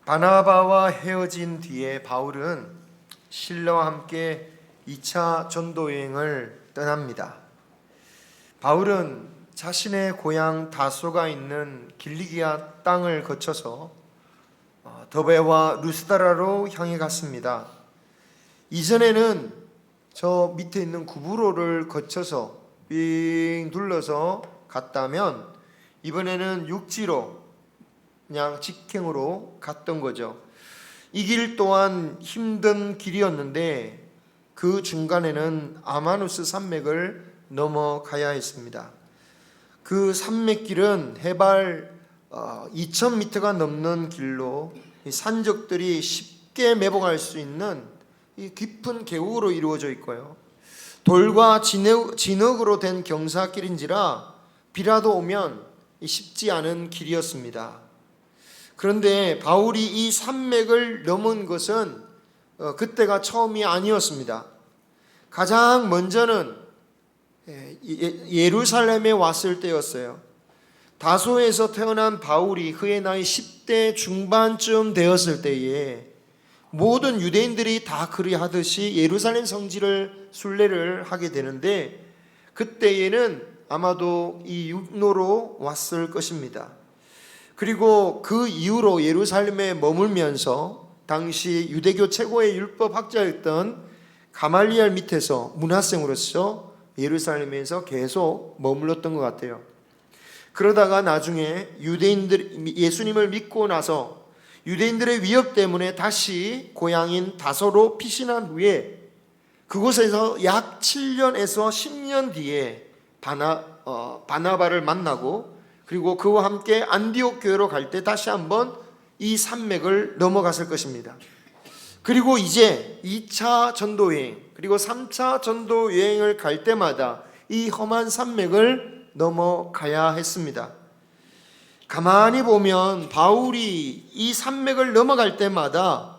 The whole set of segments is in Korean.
바나바와 헤어진 뒤에 바울은 실라와 함께 2차 전도 여행을 떠납니다. 바울은 자신의 고향 다소가 있는 길리기아 땅을 거쳐서 더베와 루스드라로 향해 갔습니다. 이전에는 저 밑에 있는 구브로를 거쳐서 빙 둘러서 갔다면 이번에는 육지로 그냥 직행으로 갔던 거죠. 이 길 또한 힘든 길이었는데 그 중간에는 아마누스 산맥을 넘어가야 했습니다. 그 산맥길은 해발 2000m가 넘는 길로 산적들이 쉽게 매복할 수 있는 이 깊은 계곡으로 이루어져 있고요. 돌과 진흙으로 된 경사길인지라 비라도 오면 쉽지 않은 길이었습니다. 그런데 바울이 이 산맥을 넘은 것은 그때가 처음이 아니었습니다. 가장 먼저는 예루살렘에 왔을 때였어요. 다소에서 태어난 바울이 그의 나이 10대 중반쯤 되었을 때에 모든 유대인들이 다 그리하듯이 예루살렘 성지를 순례를 하게 되는데 그때에는 아마도 이 육로로 왔을 것입니다. 그리고 그 이후로 예루살렘에 머물면서 당시 유대교 최고의 율법 학자였던 가말리엘 밑에서 문화생으로서 예루살렘에서 계속 머물렀던 것 같아요. 그러다가 나중에 유대인들 예수님을 믿고 나서 유대인들의 위협 때문에 다시 고향인 다소로 피신한 후에 그곳에서 약 7년에서 10년 뒤에 바나바를 만나고 그리고 그와 함께 안디옥 교회로 갈 때 다시 한번 이 산맥을 넘어갔을 것입니다. 그리고 이제 2차 전도 여행 그리고 3차 전도 여행을 갈 때마다 이 험한 산맥을 넘어가야 했습니다. 가만히 보면 바울이 이 산맥을 넘어갈 때마다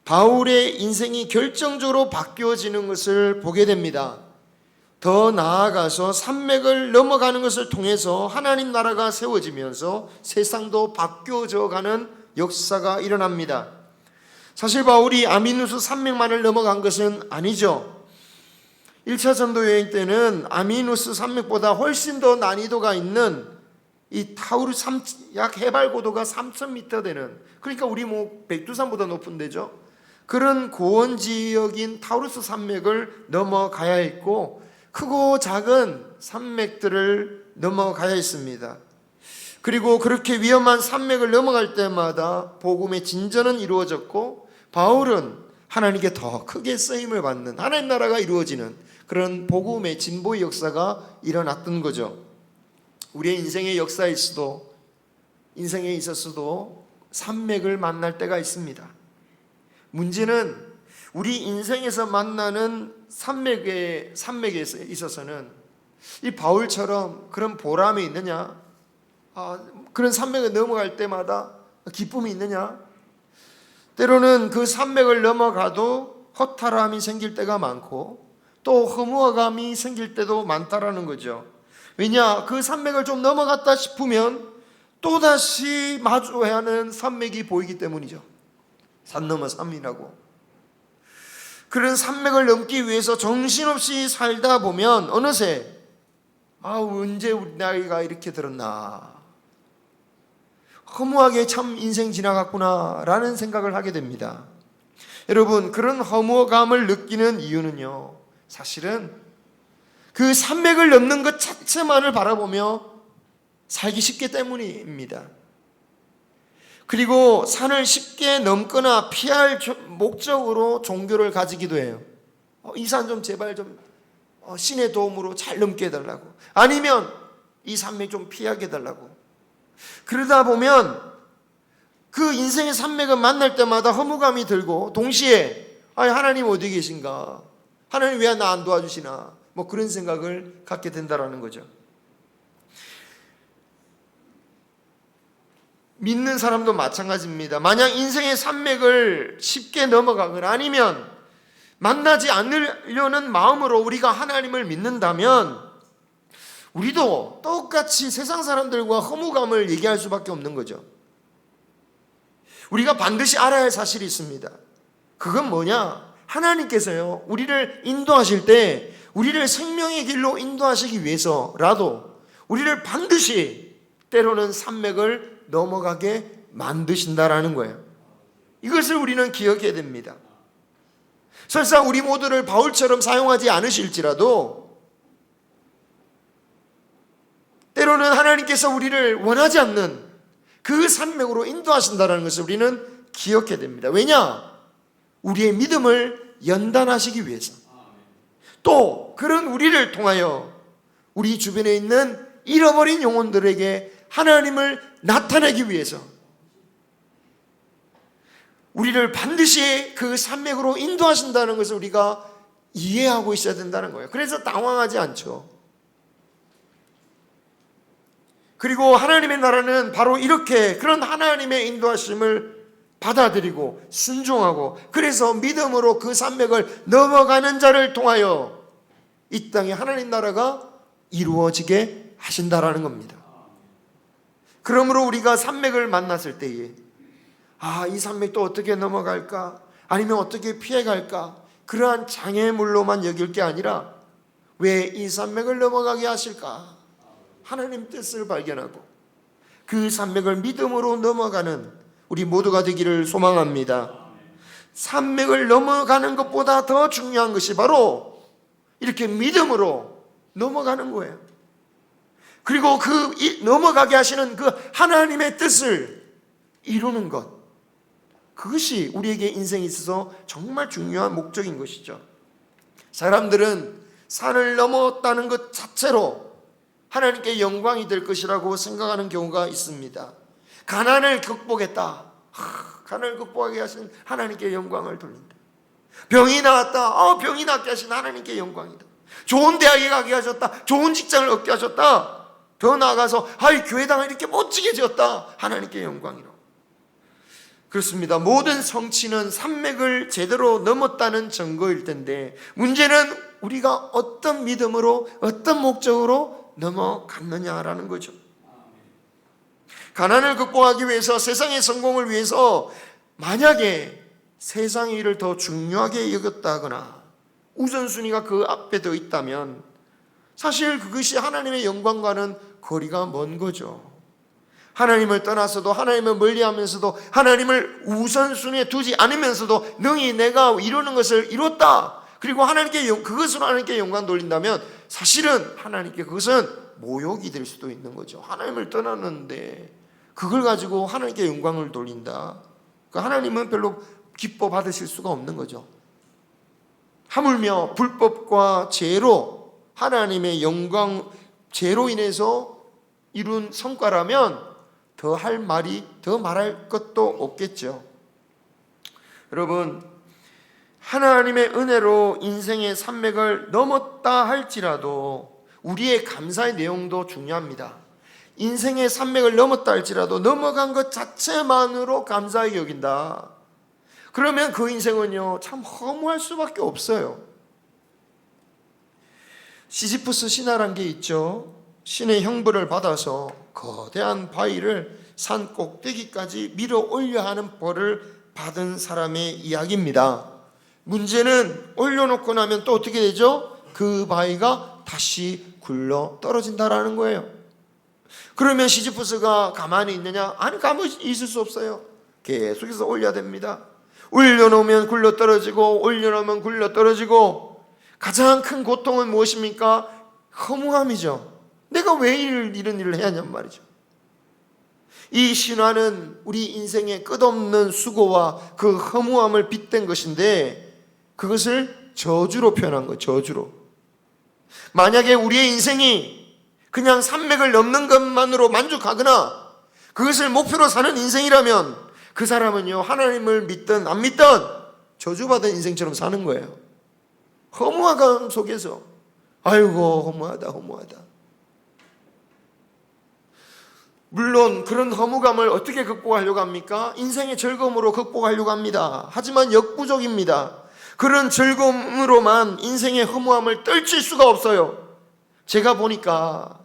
바울의 인생이 결정적으로 바뀌어지는 것을 보게 됩니다. 더 나아가서 산맥을 넘어가는 것을 통해서 하나님 나라가 세워지면서 세상도 바뀌어져 가는 역사가 일어납니다. 사실 바울이 아미누스 산맥만을 넘어간 것은 아니죠. 1차 전도 여행 때는 아미누스 산맥보다 훨씬 더 난이도가 있는 이 타우르 약 해발 고도가 3000m 되는, 그러니까 우리 백두산보다 높은 데죠. 그런 고원 지역인 타우르스 산맥을 넘어가야 했고 크고 작은 산맥들을 넘어가야 했습니다. 그리고 그렇게 위험한 산맥을 넘어갈 때마다 복음의 진전은 이루어졌고 바울은 하나님께 더 크게 쓰임을 받는 하나님 나라가 이루어지는 그런 복음의 진보의 역사가 일어났던 거죠. 우리의 인생의 역사에서도 인생에 있어서도 산맥을 만날 때가 있습니다. 문제는 우리 인생에서 만나는 산맥에 있어서는 이 바울처럼 그런 보람이 있느냐? 그런 산맥을 넘어갈 때마다 기쁨이 있느냐? 때로는 그 산맥을 넘어가도 허탈함이 생길 때가 많고 또 허무함이 생길 때도 많다라는 거죠. 왜냐? 그 산맥을 좀 넘어갔다 싶으면 또다시 마주해야 하는 산맥이 보이기 때문이죠. 산 넘어 산이라고. 그런 산맥을 넘기 위해서 정신없이 살다 보면 어느새 언제 우리 나이가 이렇게 들었나, 허무하게 참 인생 지나갔구나 라는 생각을 하게 됩니다. 여러분, 그런 허무감을 느끼는 이유는요, 사실은 그 산맥을 넘는 것 자체만을 바라보며 살기 쉽기 때문입니다. 그리고 산을 쉽게 넘거나 피할 목적으로 종교를 가지기도 해요. 이 산 좀 제발 좀 신의 도움으로 잘 넘게 해달라고, 아니면 이 산맥 좀 피하게 해달라고. 그러다 보면 그 인생의 산맥을 만날 때마다 허무감이 들고, 동시에 하나님 어디 계신가, 하나님 왜 나 안 도와주시나, 뭐 그런 생각을 갖게 된다라는 거죠. 믿는 사람도 마찬가지입니다. 만약 인생의 산맥을 쉽게 넘어가거나 아니면 만나지 않으려는 마음으로 우리가 하나님을 믿는다면 우리도 똑같이 세상 사람들과 허무감을 얘기할 수밖에 없는 거죠. 우리가 반드시 알아야 할 사실이 있습니다. 그건 뭐냐? 하나님께서요, 우리를 인도하실 때 우리를 생명의 길로 인도하시기 위해서라도 우리를 반드시 때로는 산맥을 넘어가게 만드신다라는 거예요. 이것을 우리는 기억해야 됩니다. 설사 우리 모두를 바울처럼 사용하지 않으실지라도 때로는 하나님께서 우리를 원하지 않는 그 산맥으로 인도하신다는 것을 우리는 기억해야 됩니다. 왜냐? 우리의 믿음을 연단하시기 위해서, 또 그런 우리를 통하여 우리 주변에 있는 잃어버린 영혼들에게 하나님을 나타내기 위해서 우리를 반드시 그 산맥으로 인도하신다는 것을 우리가 이해하고 있어야 된다는 거예요. 그래서 당황하지 않죠. 그리고 하나님의 나라는 바로 이렇게 그런 하나님의 인도하심을 받아들이고 순종하고, 그래서 믿음으로 그 산맥을 넘어가는 자를 통하여 이 땅에 하나님 나라가 이루어지게 하신다라는 겁니다. 그러므로 우리가 산맥을 만났을 때에 이 산맥도 어떻게 넘어갈까, 아니면 어떻게 피해갈까, 그러한 장애물로만 여길 게 아니라 왜 이 산맥을 넘어가게 하실까, 하나님 뜻을 발견하고 그 산맥을 믿음으로 넘어가는 우리 모두가 되기를 소망합니다. 산맥을 넘어가는 것보다 더 중요한 것이 바로 이렇게 믿음으로 넘어가는 거예요. 그리고 그 넘어가게 하시는 그 하나님의 뜻을 이루는 것, 그것이 우리에게 인생에 있어서 정말 중요한 목적인 것이죠. 사람들은 산을 넘었다는 것 자체로 하나님께 영광이 될 것이라고 생각하는 경우가 있습니다. 가난을 극복했다, 가난을 극복하게 하신 하나님께 영광을 돌린다. 병이 나았다, 병이 낫게 하신 하나님께 영광이다. 좋은 대학에 가게 하셨다, 좋은 직장을 얻게 하셨다, 더 나아가서 교회당을 이렇게 멋지게 지었다, 하나님께 영광이라고. 그렇습니다. 모든 성취는 산맥을 제대로 넘었다는 증거일 텐데, 문제는 우리가 어떤 믿음으로 어떤 목적으로 넘어갔느냐라는 거죠. 가난을 극복하기 위해서, 세상의 성공을 위해서 만약에 세상의 일을 더 중요하게 여겼다거나 우선순위가 그 앞에 더 있다면 사실 그것이 하나님의 영광과는 거리가 먼 거죠. 하나님을 떠나서도, 하나님을 멀리하면서도, 하나님을 우선순위에 두지 않으면서도 능히 내가 이루는 것을 이뤘다, 그리고 그것으로 하나님께 영광 돌린다면 사실은 하나님께 그것은 모욕이 될 수도 있는 거죠. 하나님을 떠났는데 그걸 가지고 하나님께 영광을 돌린다, 하나님은 별로 기뻐 받으실 수가 없는 거죠. 하물며 불법과 죄로 하나님의 영광, 죄로 인해서 이룬 성과라면 더 할 말이, 더 말할 것도 없겠죠. 여러분, 하나님의 은혜로 인생의 산맥을 넘었다 할지라도 우리의 감사의 내용도 중요합니다. 인생의 산맥을 넘었다 할지라도 넘어간 것 자체만으로 감사히 여긴다, 그러면 그 인생은요 참 허무할 수밖에 없어요. 시지프스 신화란 게 있죠. 신의 형벌을 받아서 거대한 바위를 산 꼭대기까지 밀어 올려 하는 벌을 받은 사람의 이야기입니다. 문제는 올려놓고 나면 또 어떻게 되죠? 그 바위가 다시 굴러 떨어진다라는 거예요. 그러면 시지프스가 가만히 있느냐? 아니, 가만히 있을 수 없어요. 계속해서 올려야 됩니다. 올려놓으면 굴러 떨어지고, 올려놓으면 굴러 떨어지고, 가장 큰 고통은 무엇입니까? 허무함이죠. 내가 왜 이런 일을 해야 하냔 말이죠. 이 신화는 우리 인생의 끝없는 수고와 그 허무함을 빗댄 것인데, 그것을 저주로 표현한 거예요. 저주로. 만약에 우리의 인생이 그냥 산맥을 넘는 것만으로 만족하거나 그것을 목표로 사는 인생이라면 그 사람은요, 하나님을 믿든 안 믿든 저주받은 인생처럼 사는 거예요. 허무함 속에서 아이고 허무하다 허무하다. 물론 그런 허무감을 어떻게 극복하려고 합니까? 인생의 즐거움으로 극복하려고 합니다. 하지만 역부족입니다. 그런 즐거움으로만 인생의 허무함을 떨칠 수가 없어요. 제가 보니까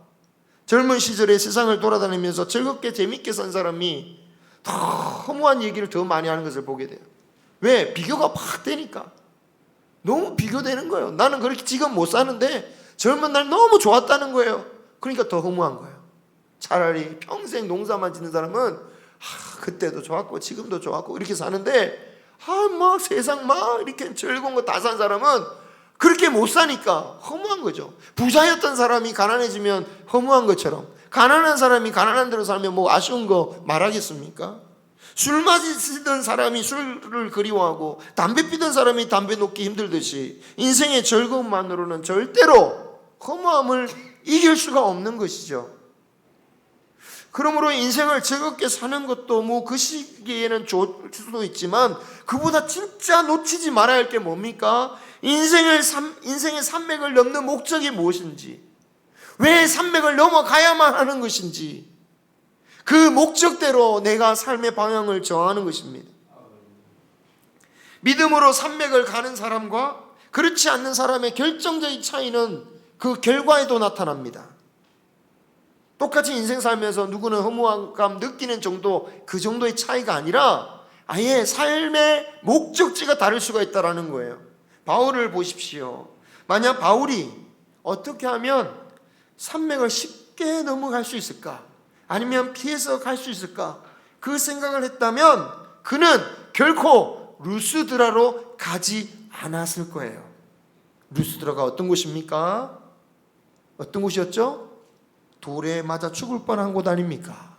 젊은 시절에 세상을 돌아다니면서 즐겁게 재밌게 산 사람이 더 허무한 얘기를 더 많이 하는 것을 보게 돼요. 왜? 비교가 팍 되니까. 너무 비교되는 거예요. 나는 그렇게 지금 못 사는데 젊은 날 너무 좋았다는 거예요. 그러니까 더 허무한 거예요. 차라리 평생 농사만 짓는 사람은 그때도 좋았고 지금도 좋았고 이렇게 사는데 막 세상 막 이렇게 즐거운 거 다 산 사람은 그렇게 못 사니까 허무한 거죠. 부자였던 사람이 가난해지면 허무한 것처럼 가난한 사람이 가난한 대로 살면 뭐 아쉬운 거 말하겠습니까? 술 마시던 사람이 술을 그리워하고 담배 피던 사람이 담배 놓기 힘들듯이 인생의 즐거움만으로는 절대로 허무함을 이길 수가 없는 것이죠. 그러므로 인생을 즐겁게 사는 것도 뭐 그 시기에는 좋을 수도 있지만 그보다 진짜 놓치지 말아야 할 게 뭡니까? 인생의 산맥을 넘는 목적이 무엇인지, 왜 산맥을 넘어가야만 하는 것인지, 그 목적대로 내가 삶의 방향을 정하는 것입니다. 믿음으로 산맥을 가는 사람과 그렇지 않는 사람의 결정적인 차이는 그 결과에도 나타납니다. 똑같이 인생 살면서 누구는 허무함 느끼는 정도, 그 정도의 차이가 아니라 아예 삶의 목적지가 다를 수가 있다는 거예요. 바울을 보십시오. 만약 바울이 어떻게 하면 산맥을 쉽게 넘어갈 수 있을까? 아니면 피해서 갈 수 있을까? 그 생각을 했다면 그는 결코 루스드라로 가지 않았을 거예요. 루스드라가 어떤 곳입니까? 어떤 곳이었죠? 돌에 맞아 죽을 뻔한 곳 아닙니까?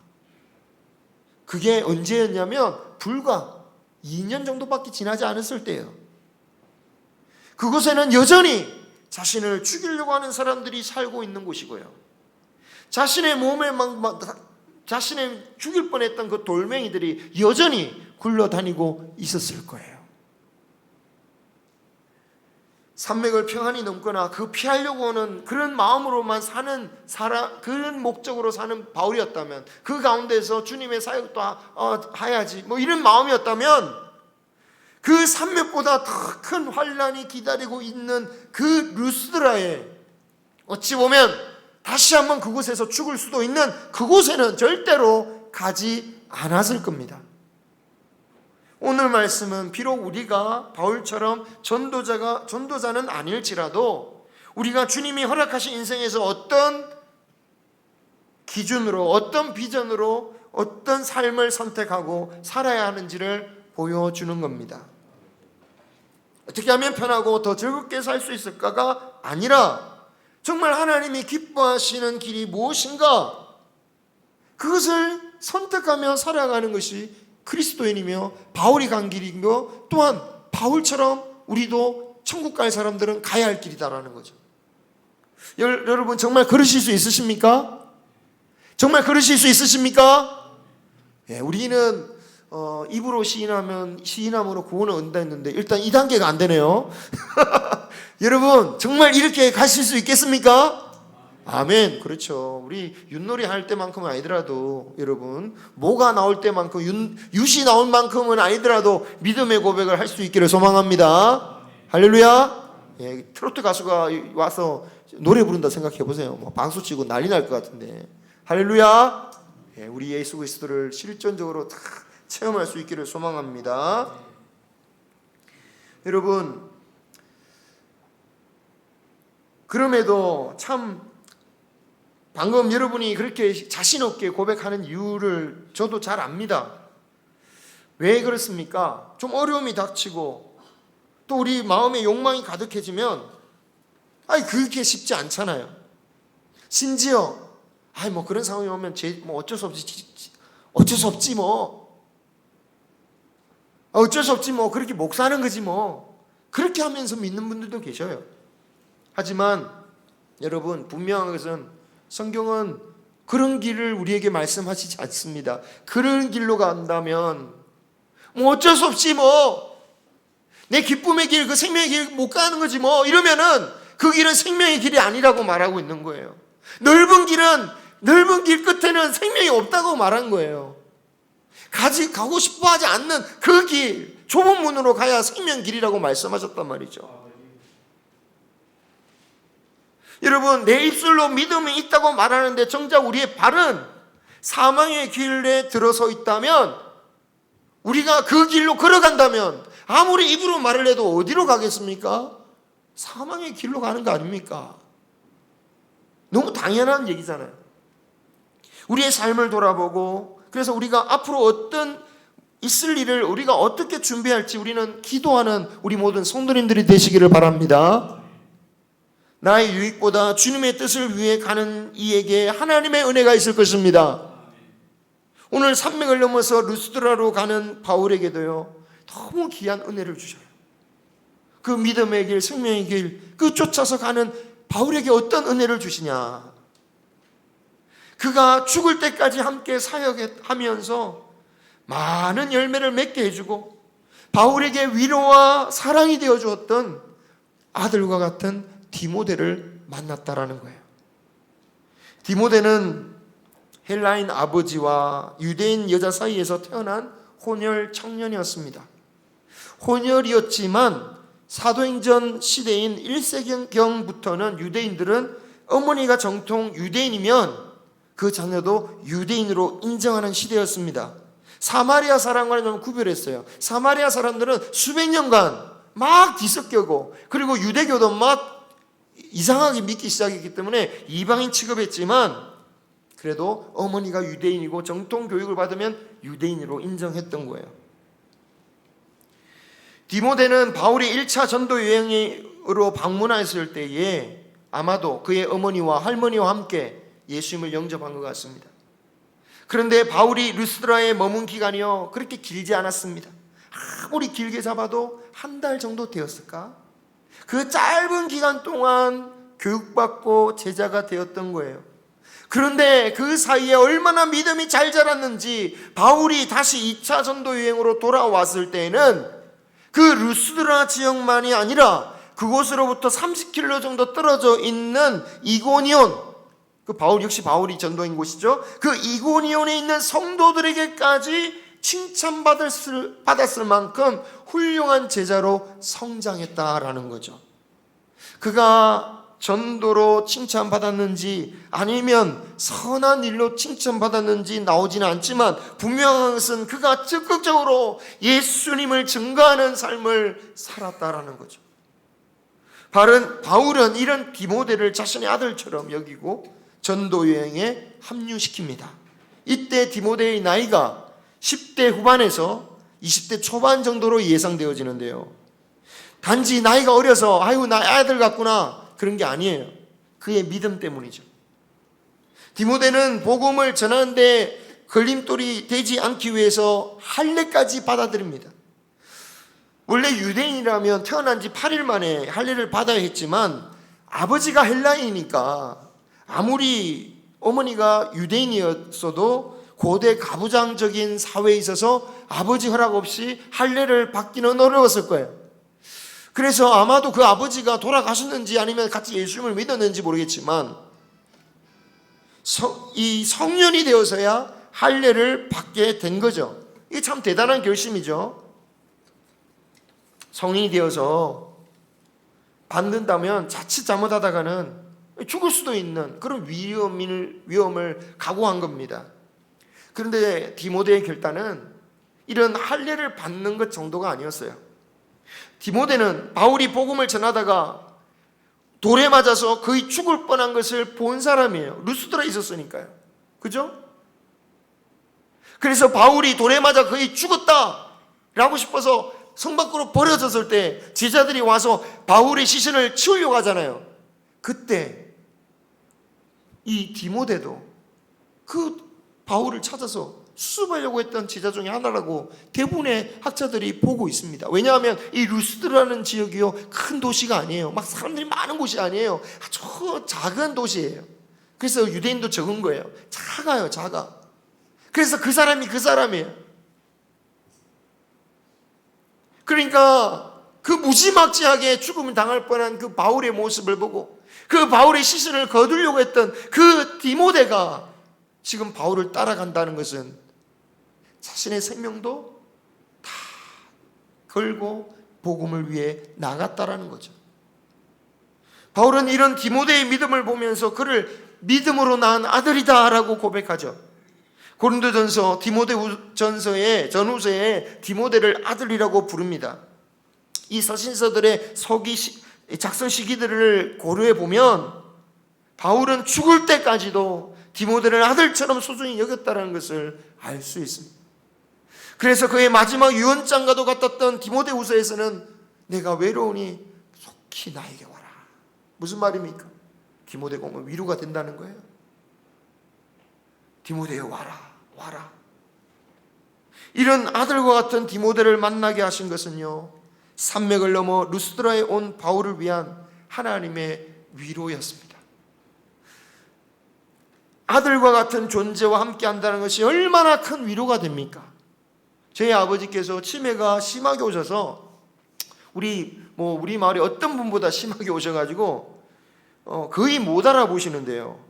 그게 언제였냐면 불과 2년 정도밖에 지나지 않았을 때예요. 그곳에는 여전히 자신을 죽이려고 하는 사람들이 살고 있는 곳이고요. 자신의 몸에 자신의 죽일 뻔했던 그 돌멩이들이 여전히 굴러다니고 있었을 거예요. 산맥을 평안히 넘거나 그 피하려고 하는 그런 마음으로만 사는 그런 목적으로 사는 바울이었다면, 그 가운데서 주님의 사역도 해야지 뭐 이런 마음이었다면, 그 산맥보다 더 큰 환난이 기다리고 있는 그 루스드라에 어찌 보면 다시 한번 그곳에서 죽을 수도 있는 그곳에는 절대로 가지 않았을 겁니다. 오늘 말씀은 비록 우리가 바울처럼 전도자는 아닐지라도 우리가 주님이 허락하신 인생에서 어떤 기준으로, 어떤 비전으로 어떤 삶을 선택하고 살아야 하는지를 보여주는 겁니다. 어떻게 하면 편하고 더 즐겁게 살 수 있을까가 아니라 정말 하나님이 기뻐하시는 길이 무엇인가, 그것을 선택하며 살아가는 것이 그리스도인이며 바울이 간 길이며, 또한 바울처럼 우리도 천국 갈 사람들은 가야 할 길이다라는 거죠. 여러분 정말 그러실 수 있으십니까? 정말 그러실 수 있으십니까? 예, 우리는 입으로 시인함으로 구원을 얻는다 했는데 일단 2단계가 안 되네요. 여러분 정말 이렇게 가실 수 있겠습니까? 아멘. 그렇죠. 우리 윷놀이 할 때만큼은 아니더라도, 여러분 모가 나올 때만큼, 윷이 나올 만큼은 아니더라도 믿음의 고백을 할 수 있기를 소망합니다. 할렐루야. 예, 트로트 가수가 와서 노래 부른다 생각해 보세요. 뭐 방수 치고 난리 날 것 같은데. 할렐루야. 예, 우리 예수 그리스도를 실존적으로 다 체험할 수 있기를 소망합니다. 여러분, 그럼에도 참 방금 여러분이 그렇게 자신 없게 고백하는 이유를 저도 잘 압니다. 왜 그렇습니까? 좀 어려움이 닥치고 또 우리 마음에 욕망이 가득해지면 그렇게 쉽지 않잖아요. 심지어 뭐 그런 상황이 오면 뭐 어쩔 수 없지 뭐 그렇게 목 사는 거지 뭐. 그렇게 하면서 믿는 분들도 계셔요. 하지만 여러분, 분명한 것은 성경은 그런 길을 우리에게 말씀하시지 않습니다. 그런 길로 간다면 뭐 어쩔 수 없이 내 기쁨의 길, 그 생명의 길 못 가는 거지 이러면은 그 길은 생명의 길이 아니라고 말하고 있는 거예요. 넓은 길 끝에는 생명이 없다고 말한 거예요. 가고 싶어 하지 않는 그 길, 좁은 문으로 가야 생명 길이라고 말씀하셨단 말이죠. 여러분, 내 입술로 믿음이 있다고 말하는데 정작 우리의 발은 사망의 길에 들어서 있다면, 우리가 그 길로 걸어간다면 아무리 입으로 말을 해도 어디로 가겠습니까? 사망의 길로 가는 거 아닙니까? 너무 당연한 얘기잖아요. 우리의 삶을 돌아보고, 그래서 우리가 앞으로 어떤 있을 일을 우리가 어떻게 준비할지 우리는 기도하는 우리 모든 성도님들이 되시기를 바랍니다. 나의 유익보다 주님의 뜻을 위해 가는 이에게 하나님의 은혜가 있을 것입니다. 오늘 산맥을 넘어서 루스드라로 가는 바울에게도요, 너무 귀한 은혜를 주셔요. 그 믿음의 길, 생명의 길, 그 쫓아서 가는 바울에게 어떤 은혜를 주시냐. 그가 죽을 때까지 함께 사역하면서 많은 열매를 맺게 해주고 바울에게 위로와 사랑이 되어 주었던 아들과 같은 디모데를 만났다라는 거예요. 디모데는 헬라인 아버지와 유대인 여자 사이에서 태어난 혼혈 청년이었습니다. 혼혈이었지만 사도행전 시대인 1세기경부터는 유대인들은 어머니가 정통 유대인이면 그 자녀도 유대인으로 인정하는 시대였습니다. 사마리아 사람과는 좀 구별했어요. 사마리아 사람들은 수백 년간 막 뒤섞여고, 그리고 유대교도 막 이상하게 믿기 시작했기 때문에 이방인 취급했지만, 그래도 어머니가 유대인이고 정통 교육을 받으면 유대인으로 인정했던 거예요. 디모데는 바울이 1차 전도 여행으로 방문했을 때에 아마도 그의 어머니와 할머니와 함께 예수님을 영접한 것 같습니다. 그런데 바울이 루스드라에 머문 기간이요, 그렇게 길지 않았습니다. 아무리 길게 잡아도 한 달 정도 되었을까? 그 짧은 기간 동안 교육받고 제자가 되었던 거예요. 그런데 그 사이에 얼마나 믿음이 잘 자랐는지, 바울이 다시 2차 전도 여행으로 돌아왔을 때에는 그 루스드라 지역만이 아니라 그곳으로부터 30km 정도 떨어져 있는 이고니온, 그 바울 역시 바울이 전도인 곳이죠. 그 이고니온에 있는 성도들에게까지 칭찬받았을 만큼 훌륭한 제자로 성장했다라는 거죠. 그가 전도로 칭찬받았는지 아니면 선한 일로 칭찬받았는지 나오지는 않지만, 분명한 것은 그가 적극적으로 예수님을 증거하는 삶을 살았다라는 거죠. 바울은 이런 디모데를 자신의 아들처럼 여기고 전도 여행에 합류시킵니다. 이때 디모데의 나이가 10대 후반에서 20대 초반 정도로 예상되어지는데요, 단지 나이가 어려서 아이고 나 아들 같구나 그런 게 아니에요. 그의 믿음 때문이죠. 디모데는 복음을 전하는데 걸림돌이 되지 않기 위해서 할례까지 받아들입니다. 원래 유대인이라면 태어난 지 8일 만에 할례를 받아야 했지만, 아버지가 헬라인이니까 아무리 어머니가 유대인이었어도 고대 가부장적인 사회에 있어서 아버지 허락 없이 할례를 받기는 어려웠을 거예요. 그래서 아마도 그 아버지가 돌아가셨는지 아니면 같이 예수님을 믿었는지 모르겠지만, 이 성년이 되어서야 할례를 받게 된 거죠. 이게 참 대단한 결심이죠. 성인이 되어서 받는다면 자칫 잘못하다가는 죽을 수도 있는 그런 위험을 각오한 겁니다. 그런데 디모데의 결단은 이런 할례를 받는 것 정도가 아니었어요. 디모데는 바울이 복음을 전하다가 돌에 맞아서 거의 죽을 뻔한 것을 본 사람이에요. 루스드라에 있었으니까요. 그죠? 그래서 바울이 돌에 맞아 거의 죽었다라고 싶어서 성 밖으로 버려졌을 때 제자들이 와서 바울의 시신을 치우려고 하잖아요. 그때 이 디모데도 그 바울을 찾아서 수습하려고 했던 제자 중에 하나라고 대부분의 학자들이 보고 있습니다. 왜냐하면 이 루스드라는 지역이요, 큰 도시가 아니에요. 막 사람들이 많은 곳이 아니에요. 아주 작은 도시예요. 그래서 유대인도 적은 거예요. 작아요, 작아. 그래서 그 사람이 그 사람이에요. 그러니까 그 무지막지하게 죽음을 당할 뻔한 그 바울의 모습을 보고 그 바울의 시선을 거두려고 했던 그 디모데가 지금 바울을 따라간다는 것은 자신의 생명도 다 걸고 복음을 위해 나갔다라는 거죠. 바울은 이런 디모데의 믿음을 보면서 그를 믿음으로 낳은 아들이다라고 고백하죠. 고린도전서 디모데전서의 전후서에 디모데를 아들이라고 부릅니다. 이 서신서들의 작성 시기들을 고려해 보면 바울은 죽을 때까지도 디모데를 아들처럼 소중히 여겼다는 것을 알 수 있습니다. 그래서 그의 마지막 유언장과도 같았던 디모데후서에서는 내가 외로우니 속히 나에게 와라. 무슨 말입니까? 디모데가 오면 위로가 된다는 거예요. 디모데여 와라. 이런 아들과 같은 디모데를 만나게 하신 것은요, 산맥을 넘어 루스드라에 온 바울을 위한 하나님의 위로였습니다. 아들과 같은 존재와 함께 한다는 것이 얼마나 큰 위로가 됩니까? 저희 아버지께서 치매가 심하게 오셔서 우리 마을에 어떤 분보다 심하게 오셔가지고 거의 못 알아보시는데요.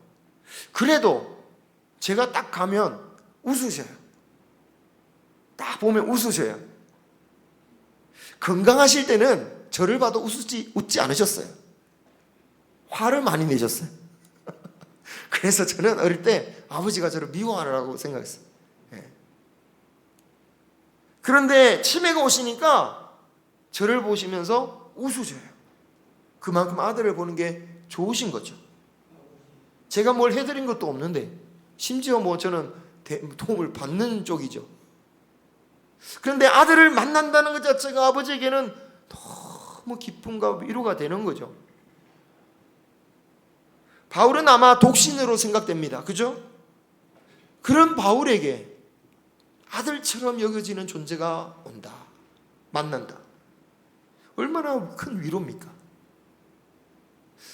그래도 제가 딱 가면 웃으셔요. 딱 보면 웃으셔요. 건강하실 때는 저를 봐도 웃지 않으셨어요. 화를 많이 내셨어요. 그래서 저는 어릴 때 아버지가 저를 미워하느라고 생각했어요. 그런데 치매가 오시니까 저를 보시면서 웃으셔요. 그만큼 아들을 보는 게 좋으신 거죠. 제가 뭘 해드린 것도 없는데 심지어 저는 도움을 받는 쪽이죠. 그런데 아들을 만난다는 것 자체가 아버지에게는 너무 기쁨과 위로가 되는 거죠. 바울은 아마 독신으로 생각됩니다. 그죠? 그런 바울에게 아들처럼 여겨지는 존재가 온다. 만난다. 얼마나 큰 위로입니까?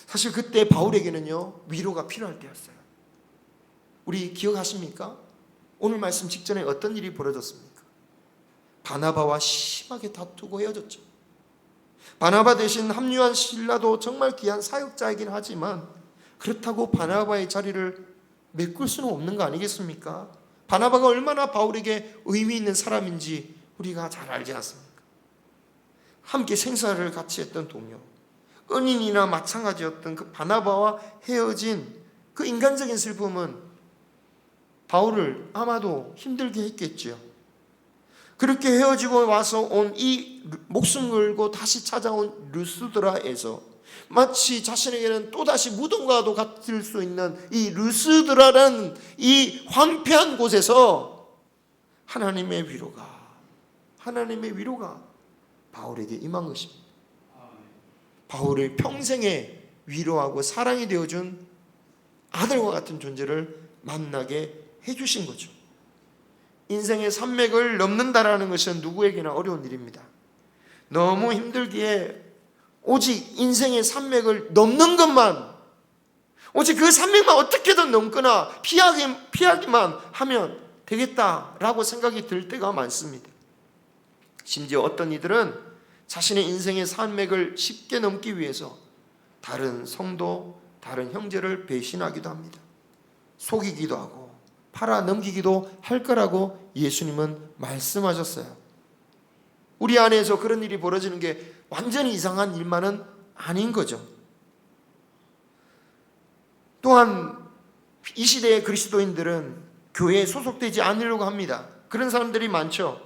사실 그때 바울에게는요, 위로가 필요할 때였어요. 우리 기억하십니까? 오늘 말씀 직전에 어떤 일이 벌어졌습니까? 바나바와 심하게 다투고 헤어졌죠. 바나바 대신 합류한 실라도 정말 귀한 사역자이긴 하지만 그렇다고 바나바의 자리를 메꿀 수는 없는 거 아니겠습니까? 바나바가 얼마나 바울에게 의미 있는 사람인지 우리가 잘 알지 않습니까? 함께 생사를 같이 했던 동료, 은인이나 마찬가지였던 그 바나바와 헤어진 그 인간적인 슬픔은 바울을 아마도 힘들게 했겠죠. 그렇게 헤어지고 와서 온 이 목숨 걸고 다시 찾아온 루스드라에서 마치 자신에게는 또다시 무덤과도 같을 수 있는 이 루스드라라는 이 황폐한 곳에서 하나님의 위로가 바울에게 임한 것입니다. 바울을 평생에 위로하고 사랑이 되어준 아들과 같은 존재를 만나게 해주신 거죠. 인생의 산맥을 넘는다라는 것은 누구에게나 어려운 일입니다. 너무 힘들기에 오직 인생의 산맥을 넘는 것만, 오직 그 산맥만 어떻게든 넘거나 피하기만 하면 되겠다라고 생각이 들 때가 많습니다. 심지어 어떤 이들은 자신의 인생의 산맥을 쉽게 넘기 위해서 다른 성도, 다른 형제를 배신하기도 합니다. 속이기도 하고 팔아 넘기기도 할 거라고 예수님은 말씀하셨어요. 우리 안에서 그런 일이 벌어지는 게 완전히 이상한 일만은 아닌 거죠. 또한 이 시대의 그리스도인들은 교회에 소속되지 않으려고 합니다. 그런 사람들이 많죠.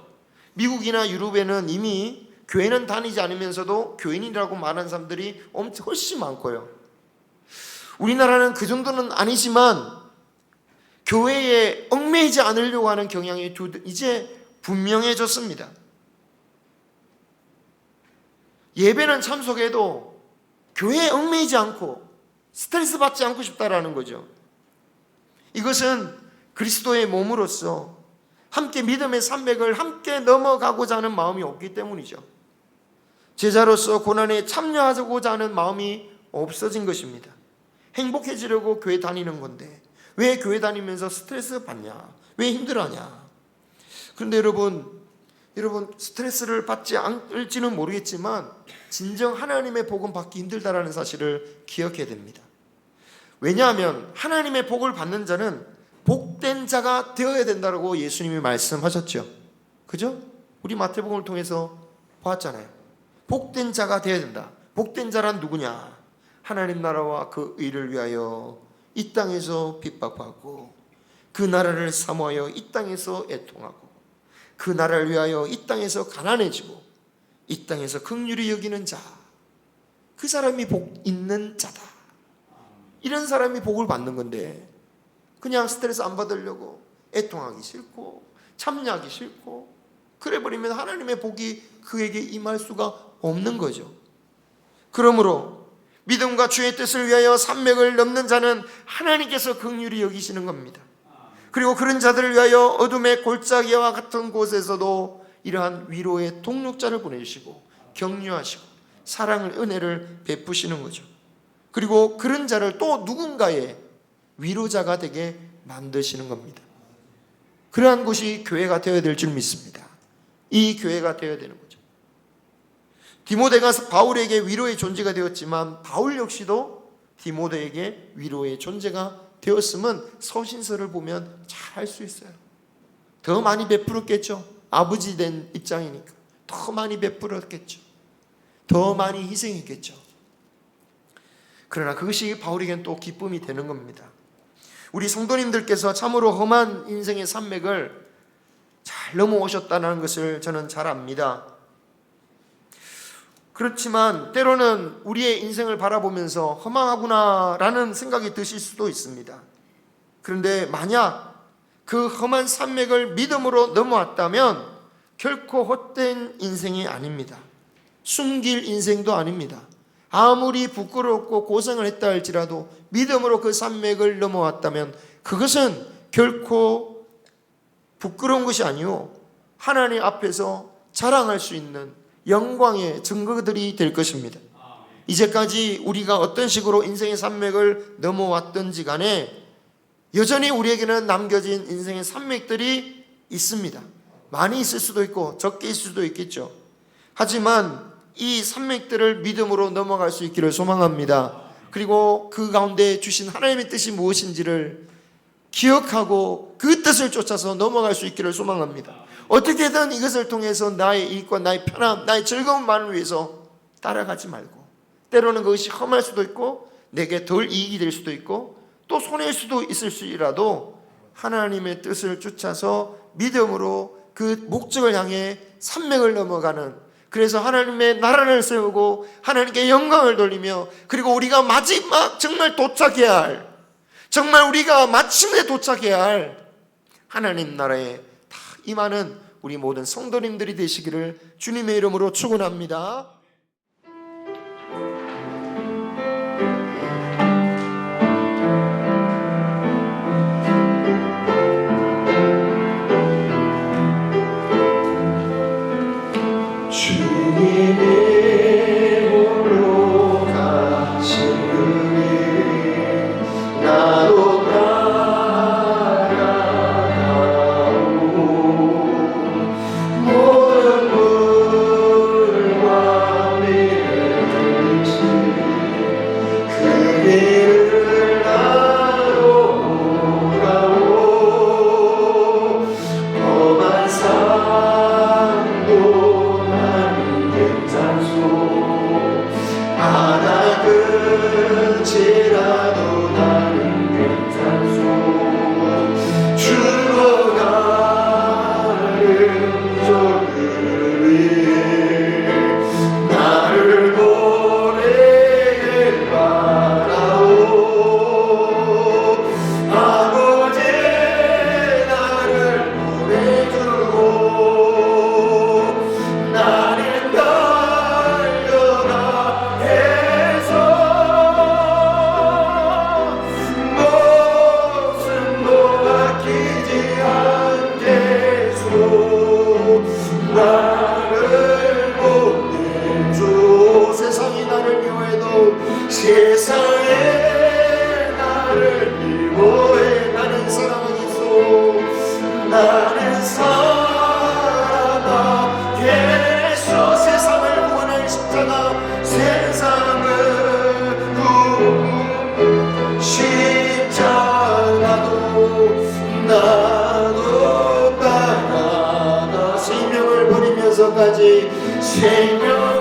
미국이나 유럽에는 이미 교회는 다니지 않으면서도 교인이라고 말하는 사람들이 훨씬 많고요. 우리나라는 그 정도는 아니지만 교회에 얽매이지 않으려고 하는 경향이 이제 분명해졌습니다. 예배는 참석해도 교회에 얽매이지 않고 스트레스 받지 않고 싶다라는 거죠. 이것은 그리스도의 몸으로서 함께 믿음의 산맥을 함께 넘어가고자 하는 마음이 없기 때문이죠. 제자로서 고난에 참여하고자 하는 마음이 없어진 것입니다. 행복해지려고 교회 다니는 건데 왜 교회 다니면서 스트레스 받냐? 왜 힘들어하냐? 그런데 여러분 스트레스를 받지 않을지는 모르겠지만 진정 하나님의 복은 받기 힘들다라는 사실을 기억해야 됩니다. 왜냐하면 하나님의 복을 받는 자는 복된 자가 되어야 된다고 예수님이 말씀하셨죠. 그죠? 우리 마태복음을 통해서 보았잖아요. 복된 자가 되어야 된다. 복된 자란 누구냐? 하나님 나라와 그 의를 위하여 이 땅에서 핍박받고 그 나라를 사모하여 이 땅에서 애통하고 그 나라를 위하여 이 땅에서 가난해지고 이 땅에서 긍휼히 여기는 자, 그 사람이 복 있는 자다. 이런 사람이 복을 받는 건데 그냥 스트레스 안 받으려고 애통하기 싫고 참여하기 싫고 그래 버리면 하나님의 복이 그에게 임할 수가 없는 거죠. 그러므로 믿음과 주의 뜻을 위하여 산맥을 넘는 자는 하나님께서 긍휼히 여기시는 겁니다. 그리고 그런 자들을 위하여 어둠의 골짜기와 같은 곳에서도 이러한 위로의 동력자를 보내주시고 격려하시고 사랑을 은혜를 베푸시는 거죠. 그리고 그런 자를 또 누군가의 위로자가 되게 만드시는 겁니다. 그러한 곳이 교회가 되어야 될 줄 믿습니다. 이 교회가 되어야 되는 거죠. 디모데가 바울에게 위로의 존재가 되었지만 바울 역시도 디모데에게 위로의 존재가 되었으면 서신서를 보면 잘 알 수 있어요. 더 많이 베풀었겠죠. 아버지 된 입장이니까 더 많이 베풀었겠죠. 더 많이 희생했겠죠. 그러나 그것이 바울에게는 또 기쁨이 되는 겁니다. 우리 성도님들께서 참으로 험한 인생의 산맥을 잘 넘어오셨다는 것을 저는 잘 압니다. 그렇지만 때로는 우리의 인생을 바라보면서 허망하구나라는 생각이 드실 수도 있습니다. 그런데 만약 그 험한 산맥을 믿음으로 넘어왔다면 결코 헛된 인생이 아닙니다. 숨길 인생도 아닙니다. 아무리 부끄럽고 고생을 했다 할지라도 믿음으로 그 산맥을 넘어왔다면 그것은 결코 부끄러운 것이 아니요 하나님 앞에서 자랑할 수 있는 영광의 증거들이 될 것입니다. 이제까지 우리가 어떤 식으로 인생의 산맥을 넘어왔든지 간에 여전히 우리에게는 남겨진 인생의 산맥들이 있습니다. 많이 있을 수도 있고 적게 있을 수도 있겠죠. 하지만 이 산맥들을 믿음으로 넘어갈 수 있기를 소망합니다. 그리고 그 가운데 주신 하나님의 뜻이 무엇인지를 기억하고 그 뜻을 쫓아서 넘어갈 수 있기를 소망합니다. 어떻게든 이것을 통해서 나의 이익과 나의 편함, 나의 즐거움만을 위해서 따라가지 말고 때로는 그것이 험할 수도 있고 내게 덜 이익이 될 수도 있고 또 손해일 수도 있을지라도 하나님의 뜻을 쫓아서 믿음으로 그 목적을 향해 산맥을 넘어가는, 그래서 하나님의 나라를 세우고 하나님께 영광을 돌리며 그리고 우리가 마지막 정말 도착해야 할, 정말 우리가 마침내 도착해야 할 하나님 나라에 다 임하는 우리 모든 성도님들이 되시기를 주님의 이름으로 축원합니다. 모든 물과 왜 나를 미워해. 나는 사랑하겠소. 나는 사랑하겠소. 세상을 구원할 십자가, 세상을 구원 십자가도 나도 따라가 생명을 버리면서까지 생명